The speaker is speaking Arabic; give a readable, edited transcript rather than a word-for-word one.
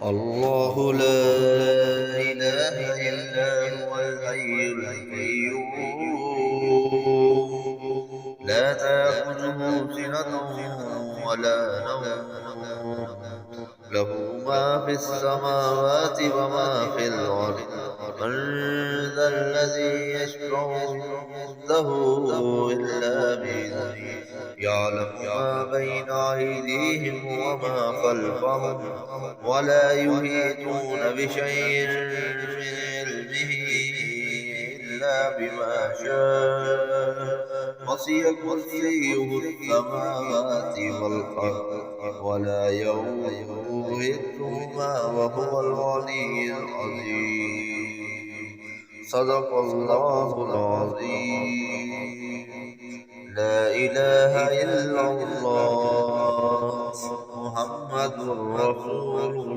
الله لا إله إلا هو الحي القيوم لا تأخذه سنة ولا نوم له ما في السماوات وما في الأرض من ذا الذي يشفع عنده إلا بإذنه يعلم ما بين أيديهم وما خلفهم ولا يحيطون بشيء من علمه إلا بما شاء وسع كرسيه السماوات والأرض ولا يؤوده حفظهما وهو العلي العظيم صدق الله العظيم لا إله إلا الله محمد رسول